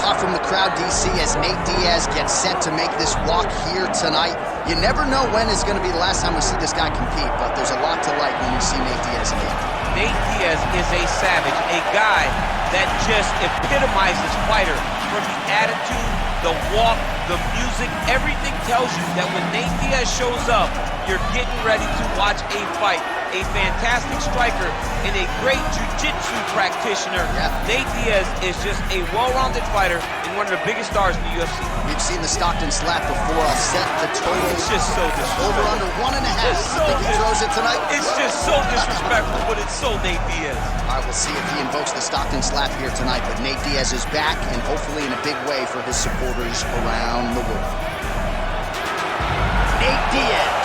talk from the crowd, DC, as Nate Diaz gets set to make this walk here tonight. You never know when is going to be the last time we see this guy compete, but there's a lot to like when we see Nate Diaz again. Nate Diaz is a savage, a guy that just epitomizes fighter. From the attitude, the walk, the music, everything tells you that when Nate Diaz shows up, you're getting ready to watch a fight. A fantastic striker and a great jiu-jitsu practitioner. Yeah. Nate Diaz is just a well-rounded fighter and one of the biggest stars in the UFC. We've seen the Stockton slap before. I'll set the total. It's just so disrespectful. Over under 1.5. Think he throws it tonight? It's just so disrespectful, but it's so Nate Diaz. All right, we'll see if he invokes the Stockton slap here tonight, but Nate Diaz is back, and hopefully in a big way for his supporters around the world. Nate Diaz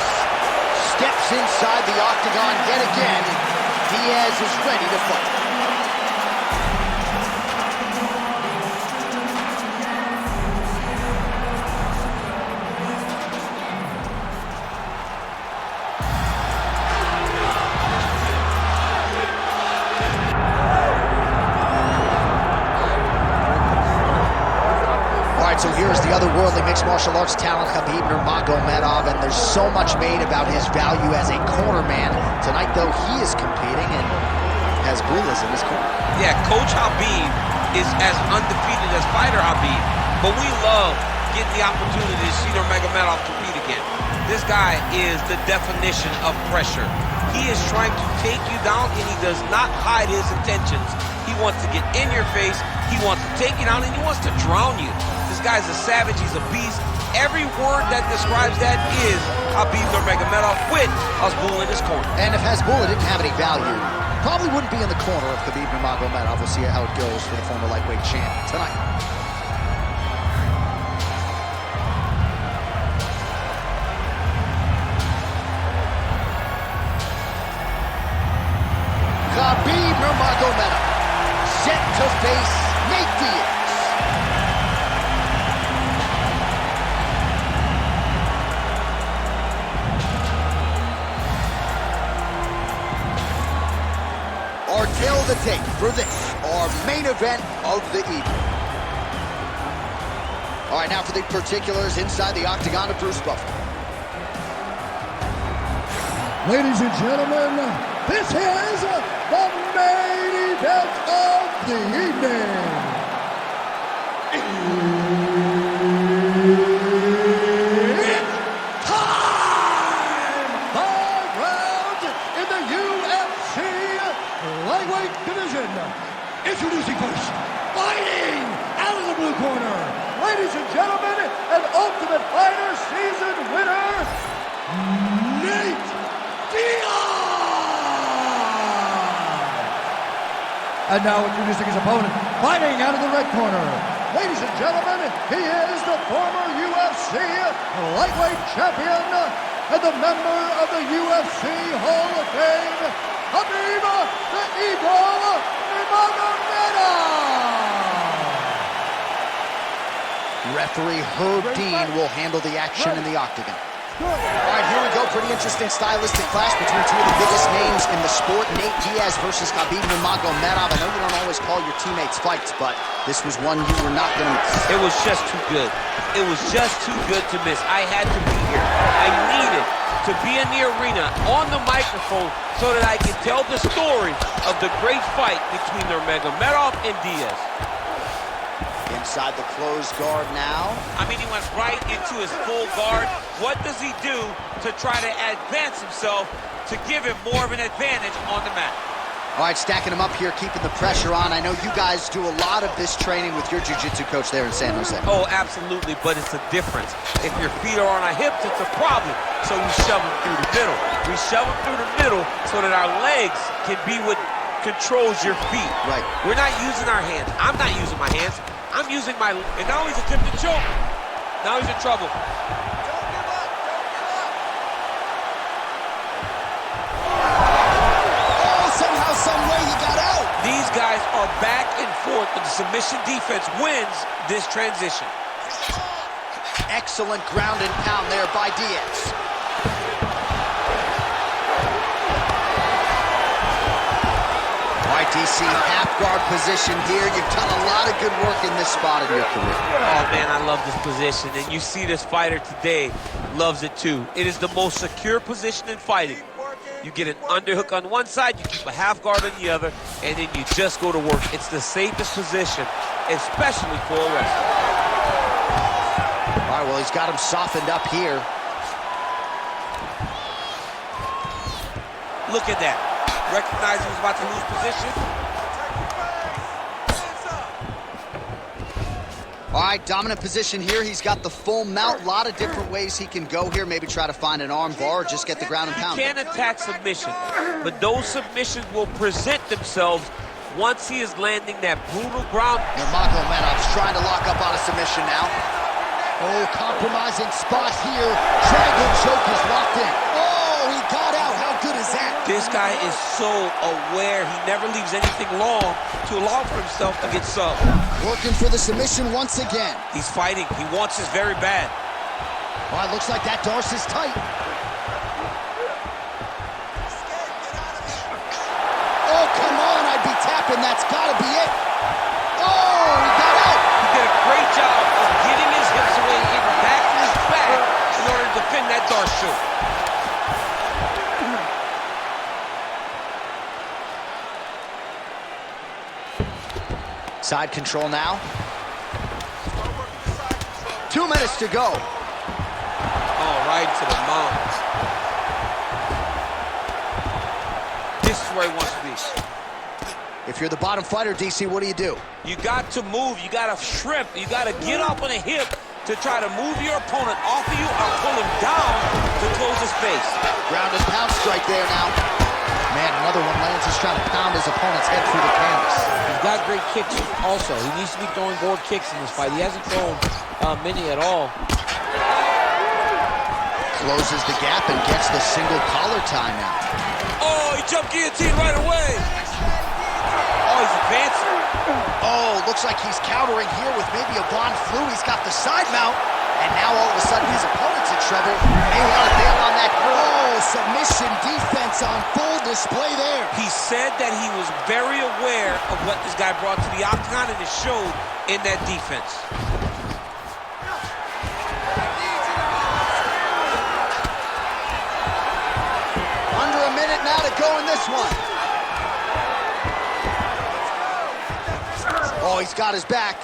steps inside the octagon yet again. Diaz is ready to fight. So here's the otherworldly mixed martial arts talent, Khabib Nurmagomedov, and there's so much made about his value as a cornerman. Tonight, though, he is competing and has Gulas in his corner. Yeah, Coach Khabib is as undefeated as fighter Khabib, but we love getting the opportunity to see Nurmagomedov compete again. This guy is the definition of pressure. He is trying to take you down, and he does not hide his intentions. He wants to get in your face, he wants to take you down, and he wants to drown you. This guy's a savage, he's a beast. Every word that describes that is Khabib Nurmagomedov with Hasbulla in his corner. And if Hasbulla didn't have any value, probably wouldn't be in the corner of Khabib Nurmagomedov. We'll see how it goes for the former lightweight champ tonight. Khabib Nurmagomedov set to face Nate Diaz. Our tale of the tape for this, our main event of the evening. All right, now for the particulars inside the octagon of Bruce Buffer. Ladies and gentlemen, this is the main event of the evening. It's time! 5 rounds in the UFC lightweight division. Introducing first, fighting out of the blue corner. Ladies and gentlemen, an Ultimate Fighter season winner, Nate Diaz! And now introducing his opponent, fighting out of the red corner. Ladies and gentlemen, he is the former UFC lightweight champion and the member of the UFC Hall of Fame, Khabib the Eagle Nurmagomedov. Referee Herb Dean will handle the action in the octagon. All right, here we go. Pretty interesting stylistic clash between two of the biggest names in the sport. Nate Diaz versus Khabib Nurmagomedov. I know you don't always call your teammates fights, but this was one you were not going to miss. It was just too good. It was just too good to miss. I had to be here. I needed to be in the arena on the microphone so that I could tell the story of the great fight between Nurmagomedov and Diaz. Inside the closed guard now. I mean, he went right into his full guard. What does he do to try to advance himself to give him more of an advantage on the mat? All right, stacking him up here, keeping the pressure on. I know you guys do a lot of this training with your jiu-jitsu coach there in San Jose. Oh, absolutely, but it's a difference. If your feet are on our hips, it's a problem. So we shove them through the middle. We shove them through the middle so that our legs can be what controls your feet. Right. We're not using our hands. I'm not using my hands. I'm using my, and now he's attempting to choke. Now he's in trouble. Don't give up, Oh, somehow, some way he got out. These guys are back and forth, but the submission defense wins this transition. Excellent ground and pound there by Diaz. All right, DC, half guard position here. You've done a lot of good work in this spot in your career. Oh, man, I love this position. And you see this fighter today loves it, too. It is the most secure position in fighting. You get an underhook on one side, you keep a half guard on the other, and then you just go to work. It's the safest position, especially for a wrestler. All right, well, he's got him softened up here. Look at that. Recognized he was about to lose position. All right, dominant position here. He's got the full mount. A lot of different ways he can go here. Maybe try to find an arm bar or just get the ground and pound. He can attack submission, but those submissions will present themselves once he is landing that brutal ground. Nurmagomedov's trying to lock up on a submission now. Oh, compromising spot here. Dragon choke is locked in. Oh, he got out. How good is that? This guy is so aware. He never leaves anything long to allow for himself to get subbed. Working for the submission once again. He's fighting. He wants this very bad. All right, looks like that Darce is tight. Oh, come on. I'd be tapping. That's got to be it. Oh, he got out. He did a great job of getting his hips away and getting back to his back in order to defend that Darce choke. Side control now. 2 minutes to go. Oh, right to the mount. This is where he wants to be. If you're the bottom fighter, DC, what do? You got to move. You got to shrimp. You got to get up on a hip to try to move your opponent off of you or pull him down to close his face. Ground and pound strike there now. Man, another one lands. He's trying to pound his opponent's head through the canvas. He's got great kicks also. He needs to be throwing more kicks in this fight. He hasn't thrown many at all. Closes the gap and gets the single collar tie now. Oh, he jumped guillotine right away. Oh, he's advancing. Oh, looks like he's countering here with maybe a Von Flu. He's got the side mount. And now all of a sudden his opponent's in trouble. May want to bail on that. Oh, submission defense on full display there. He said that he was very aware of what this guy brought to the octagon, and it showed in that defense. Under a minute now to go in this one. Oh, he's got his back.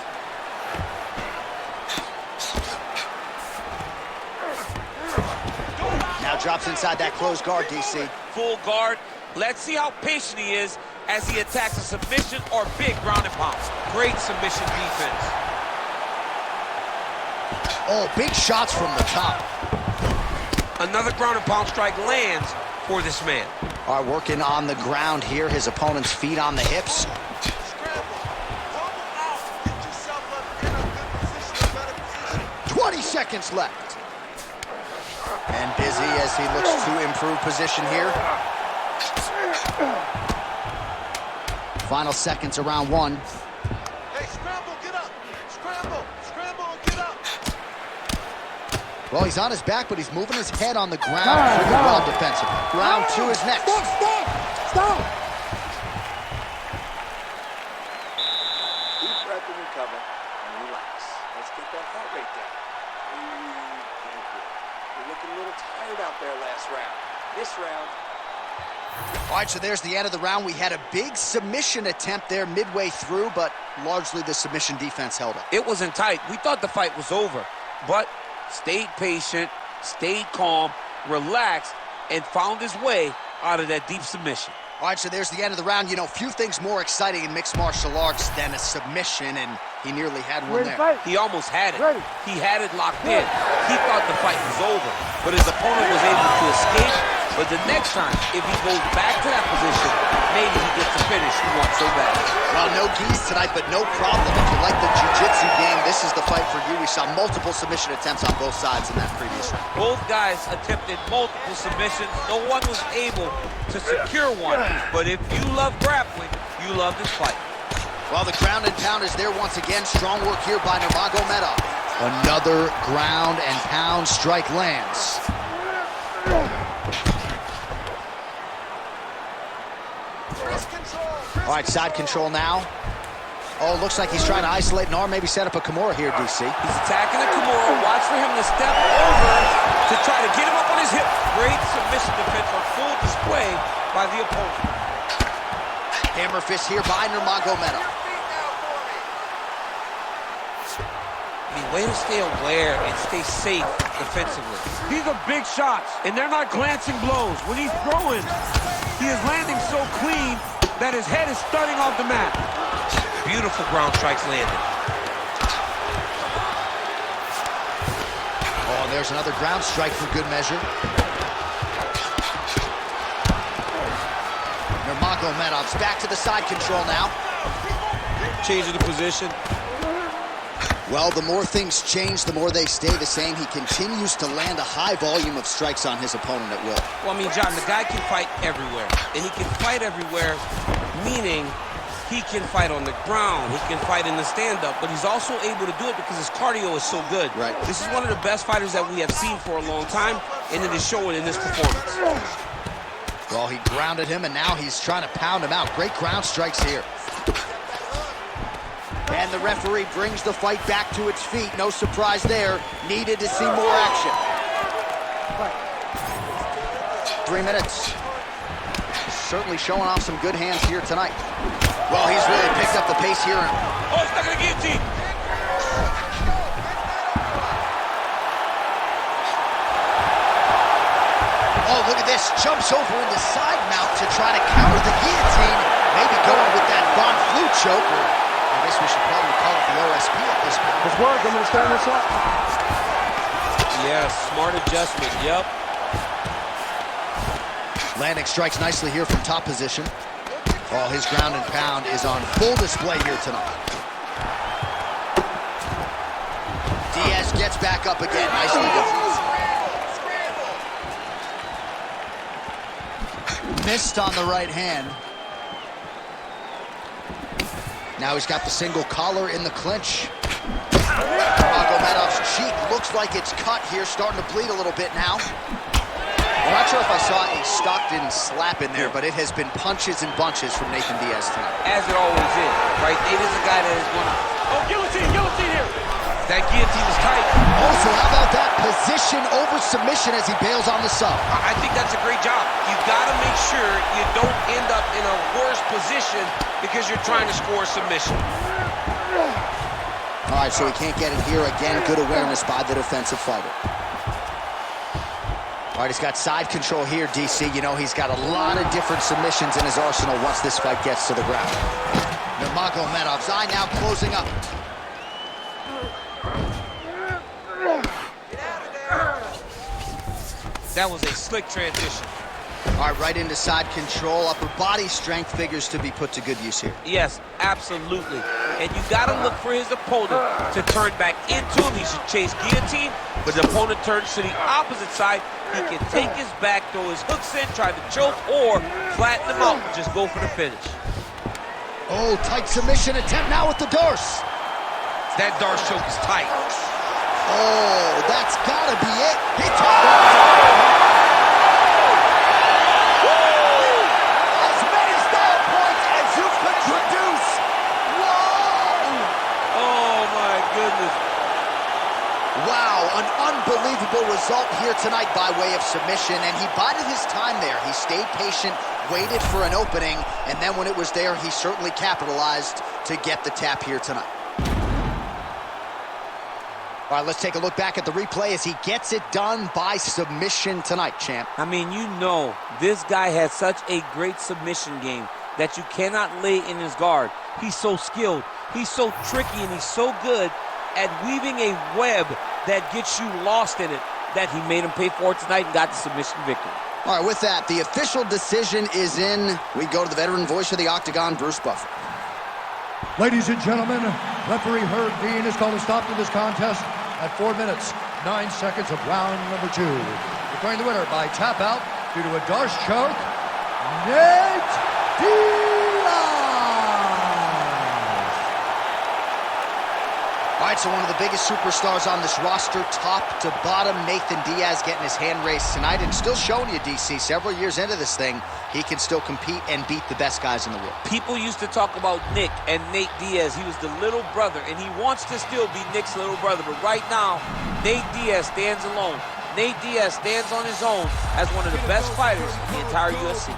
Now drops inside that closed guard, DC. Full guard. Let's see how patient he is as he attacks a submission or big ground and pound. Great submission defense. Oh, big shots from the top. Another ground and pound strike lands for this man. All right, working on the ground here. His opponent's feet on the hips. 20 seconds left. And busy as he looks to improve position here. Final seconds of round one. Hey, scramble, get up. Scramble, and get up. Well, he's on his back, but he's moving his head on the ground pretty well defensively. Round two is next. Stop. Deep breath and recover, and relax. Let's get that heart rate down. You're looking a little tired out there last round. This round. All right, so there's the end of the round. We had a big submission attempt there midway through, but largely the submission defense held it. It wasn't tight. We thought the fight was over, but stayed patient, stayed calm, relaxed, and found his way out of that deep submission. All right, so there's the end of the round. You know, few things more exciting in mixed martial arts than a submission, and he nearly had one there. He almost had it. He had it locked in. He thought the fight was over, but his opponent was able to escape. But the next time, if he goes back to that position, maybe he gets the finish he wants so bad. Well, no keys tonight, but no problem. If you like the jiu-jitsu game, this is the fight for you. We saw multiple submission attempts on both sides in that previous round. Both guys attempted multiple submissions. No one was able to secure one. But if you love grappling, you love this fight. Well, the ground and pound is there once again. Strong work here by Nurmagomedov. Another ground and pound strike lands. All right, side control now. Oh, looks like he's trying to isolate an arm, maybe set up a Kimura here, DC. He's attacking the Kimura. Watch for him to step over to try to get him up on his hip. Great submission defense on full display by the opponent. Hammer fist here by Nurmagomedov. I mean, way to stay aware and stay safe defensively. These are big shots, and they're not glancing blows. When he's throwing, he is landing so clean that his head is starting off the mat. Beautiful ground strikes landed. Oh, and there's another ground strike for good measure. Nurmagomedov's back to the side control now. Changing the position. Well, the more things change, the more they stay the same. He continues to land a high volume of strikes on his opponent at will. Well, I mean, John, the guy can fight everywhere. And he can fight everywhere, meaning he can fight on the ground, he can fight in the stand-up, but he's also able to do it because his cardio is so good. Right. This is one of the best fighters that we have seen for a long time, and it is showing in this performance. Well, he grounded him, and now he's trying to pound him out. Great ground strikes here. And the referee brings the fight back to its feet. No surprise there. Needed to see more action. 3 minutes. Certainly showing off some good hands here tonight. Well, he's really picked up the pace here. Oh, he's not going to guillotine. Oh, look at this. Jumps over in the side mount to try to counter the guillotine. Maybe going with that Von Flue choke. Or I guess we should probably call it the OSP at this point. It's work. I'm going to stand this up. Yeah, smart adjustment. Yep. Landing strikes nicely here from top position. Oh, his ground and pound is on full display here tonight. Diaz gets back up again. Nicely done. Missed on the right hand. Now he's got the single collar in the clinch. Nurmagomedov's cheek looks like it's cut here, starting to bleed a little bit now. I'm not sure if I saw a Stockton slap in there, but it has been punches and bunches from Nathan Diaz tonight. As it always is, right? Nate is a guy that is going to... Oh, guillotine here. That guillotine is tight. Also, how about that position over submission as he bails on the sub? I think that's a great job. You got to make sure you don't end up in a worse position because you're trying to score a submission. All right, so he can't get it here again. Good awareness by the defensive fighter. All right, he's got side control here, DC. You know, he's got a lot of different submissions in his arsenal once this fight gets to the ground. Nurmagomedov's eye now closing up. That was a slick transition. All right, right into side control. Upper body strength figures to be put to good use here. Yes, absolutely. And you got to look for his opponent to turn back into him. He should chase guillotine, but the opponent turns to the opposite side. He can take his back, throw his hooks in, try to choke, or flatten him out and just go for the finish. Oh, tight submission attempt now with the Darce. That Darce choke is tight. Oh, that's got to be it. He took it. As many style points as you could produce. Whoa! Oh, my goodness. Wow, an unbelievable result here tonight by way of submission, and he bided his time there. He stayed patient, waited for an opening, and then when it was there, he certainly capitalized to get the tap here tonight. All right, let's take a look back at the replay as he gets it done by submission tonight, champ. I mean, you know, this guy has such a great submission game that you cannot lay in his guard. He's so skilled, he's so tricky, and he's so good at weaving a web that gets you lost in it, that he made him pay for it tonight and got the submission victory. All right, with that, the official decision is in. We go to the veteran voice of the Octagon, Bruce Buffer. Ladies and gentlemen, referee Herb Dean has called a stop to this contest at 4 minutes, 9 seconds of round number 2. Declaring the winner by tap out due to a Darce choke, Nate Diaz. All right, so one of the biggest superstars on this roster, top to bottom, Nathan Diaz getting his hand raised tonight and still showing you, DC, several years into this thing, he can still compete and beat the best guys in the world. People used to talk about Nick and Nate Diaz. He was the little brother, and he wants to still be Nick's little brother. But right now, Nate Diaz stands alone. Nate Diaz stands on his own as one of the best fighters in the entire UFC.